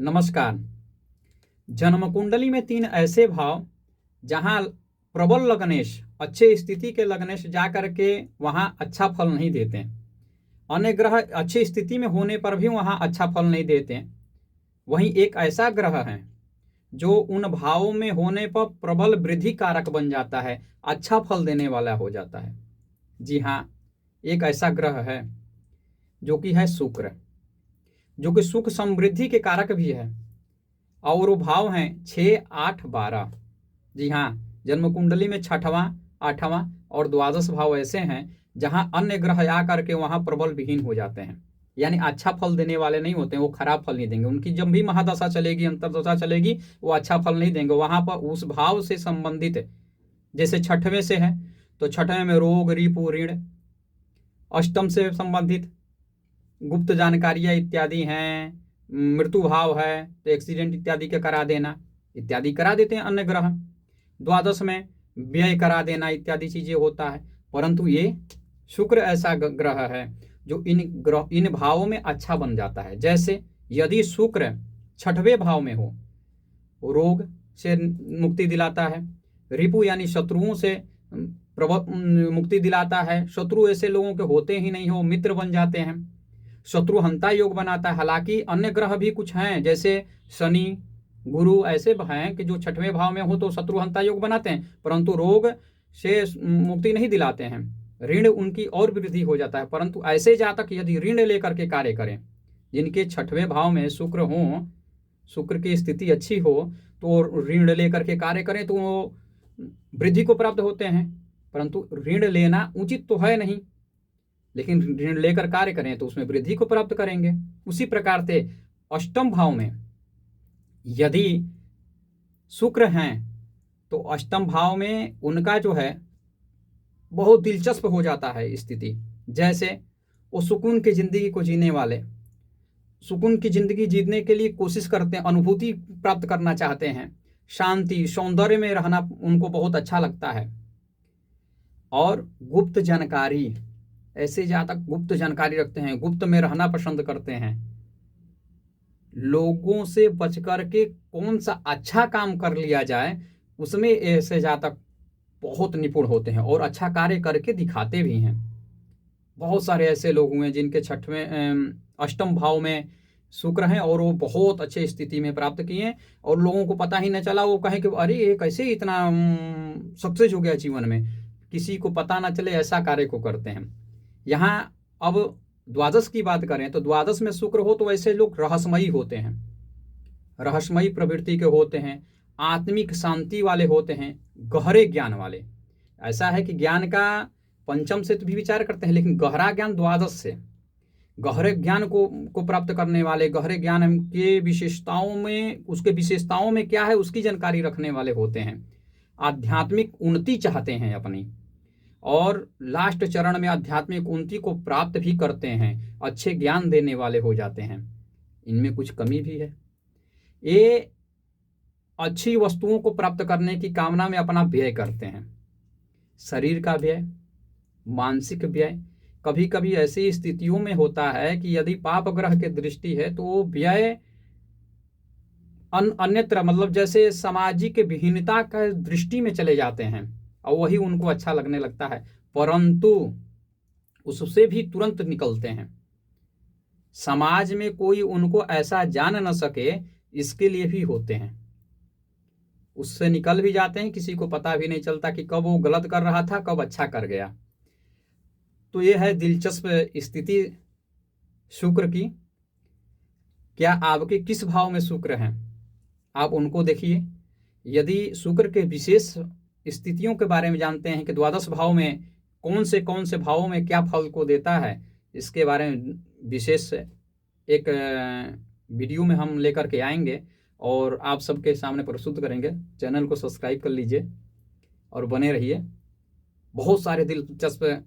नमस्कार। जन्म कुंडली में 3 ऐसे भाव जहां प्रबल लग्नेश, अच्छे स्थिति के लग्नेश जा करके वहां अच्छा फल नहीं देते हैं। अन्य ग्रह अच्छी स्थिति में होने पर भी वहां अच्छा फल नहीं देते हैं। वहीं एक ऐसा ग्रह है जो उन भावों में होने पर प्रबल वृद्धि कारक बन जाता है, अच्छा फल देने वाला हो जाता है। जी हाँ, एक ऐसा ग्रह है जो कि है शुक्र, जो कि सुख समृद्धि के कारक भी है। और वो भाव हैं 6, 8, 12। जी हाँ, जन्म कुंडली में 6वां, 8वां और द्वादश भाव ऐसे हैं जहां अन्य ग्रह आ करके वहां प्रबल विहीन हो जाते हैं, यानी अच्छा फल देने वाले नहीं होते हैं। वो खराब फल नहीं देंगे। उनकी जब भी महादशा चलेगी, अंतरदशा चलेगी, वो अच्छा फल नहीं देंगे। वहां पर उस भाव से संबंधित, जैसे 6वें से है तो 6वें में रोग, रिपु, ऋण। अष्टम से संबंधित गुप्त जानकारियां इत्यादि हैं। मृत्यु भाव है तो एक्सीडेंट इत्यादि के करा देना इत्यादि करा देते हैं अन्य ग्रह। द्वादश में व्यय करा देना इत्यादि चीजें होता है। परंतु ये शुक्र ऐसा ग्रह है जो इन भावों में अच्छा बन जाता है। जैसे यदि शुक्र 6वें भाव में हो, रोग से मुक्ति दिलाता है। रिपु यानी शत्रुओं से मुक्ति दिलाता है। शत्रु ऐसे लोगों के होते ही नहीं हो, मित्र बन जाते हैं। शत्रुहंता योग बनाता है। हालांकि अन्य ग्रह भी कुछ हैं, जैसे शनि, गुरु ऐसे हैं कि जो 6वें भाव में हो तो शत्रुहंता योग बनाते हैं, परंतु रोग से मुक्ति नहीं दिलाते हैं। ऋण उनकी और वृद्धि हो जाता है। परंतु ऐसे जातक यदि ऋण लेकर के कार्य करें, जिनके 6वें भाव में शुक्र हो, शुक्र की स्थिति अच्छी हो, तो ऋण लेकर के कार्य करें तो वो वृद्धि को प्राप्त होते हैं। परंतु ऋण लेना उचित तो है नहीं, लेकिन ऋण लेकर कार्य करें तो उसमें वृद्धि को प्राप्त करेंगे। उसी प्रकार से अष्टम भाव में यदि शुक्र हैं तो अष्टम भाव में उनका जो है बहुत दिलचस्प हो जाता है स्थिति। जैसे वो सुकून की जिंदगी को जीने वाले, सुकून की जिंदगी जीने के लिए कोशिश करते हैं, अनुभूति प्राप्त करना चाहते हैं, शांति सौंदर्य में रहना उनको बहुत अच्छा लगता है। और गुप्त जानकारी, ऐसे जातक गुप्त जानकारी रखते हैं, गुप्त में रहना पसंद करते हैं। लोगों से बच करके कौन सा अच्छा काम कर लिया जाए उसमें ऐसे जातक बहुत निपुण होते हैं और अच्छा कार्य करके दिखाते भी हैं। बहुत सारे ऐसे लोग हुए जिनके 6वें अष्टम भाव में शुक्र हैं और वो बहुत अच्छे स्थिति में प्राप्त किए और लोगों को पता ही न चला। वो कहें कि अरे ये कैसे इतना सक्सेस हो गया जीवन में, किसी को पता ना चले, ऐसा कार्य को करते हैं। यहाँ अब द्वादश की बात करें तो द्वादश में शुक्र हो तो ऐसे लोग रहस्यमयी होते हैं, रहस्यमयी प्रवृत्ति के होते हैं, आत्मिक शांति वाले होते हैं, गहरे ज्ञान वाले। ऐसा है कि ज्ञान का पंचम से तो भी विचार करते हैं, लेकिन गहरा ज्ञान द्वादश से, गहरे ज्ञान को प्राप्त करने वाले, गहरे ज्ञान के विशेषताओं में, उसके विशेषताओं में क्या है उसकी जानकारी रखने वाले होते हैं। आध्यात्मिक उन्नति चाहते हैं अपनी, और लास्ट चरण में आध्यात्मिक उन्नति को प्राप्त भी करते हैं, अच्छे ज्ञान देने वाले हो जाते हैं। इनमें कुछ कमी भी है। ये अच्छी वस्तुओं को प्राप्त करने की कामना में अपना व्यय करते हैं, शरीर का व्यय, मानसिक व्यय। कभी कभी ऐसी स्थितियों में होता है कि यदि पाप ग्रह की दृष्टि है तो वो व्यय अन्यत्र, मतलब जैसे सामाजिक विहीनता का दृष्टि में चले जाते हैं और वही उनको अच्छा लगने लगता है, परंतु उससे भी तुरंत निकलते हैं। समाज में कोई उनको ऐसा जान न सके इसके लिए भी होते हैं, उससे निकल भी जाते हैं। किसी को पता भी नहीं चलता कि कब वो गलत कर रहा था, कब अच्छा कर गया। तो ये है दिलचस्प स्थिति शुक्र की। क्या आपके किस भाव में शुक्र हैं, आप उनको देखिए। यदि शुक्र के विशेष स्थितियों के बारे में जानते हैं कि द्वादश भाव में कौन से भावों में क्या फल को देता है, इसके बारे में विशेष एक वीडियो में हम लेकर के आएंगे और आप सबके सामने प्रस्तुत करेंगे। चैनल को सब्सक्राइब कर लीजिए और बने रहिए। बहुत सारे दिलचस्प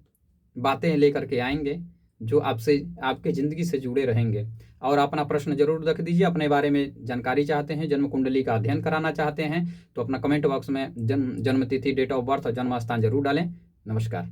बातें लेकर के आएंगे जो आपसे, आपके ज़िंदगी से जुड़े रहेंगे। और अपना प्रश्न जरूर रख दीजिए। अपने बारे में जानकारी चाहते हैं, जन्म कुंडली का अध्ययन कराना चाहते हैं तो अपना कमेंट बॉक्स में जन्म तिथि, डेट ऑफ बर्थ और जन्म स्थान जरूर डालें। नमस्कार।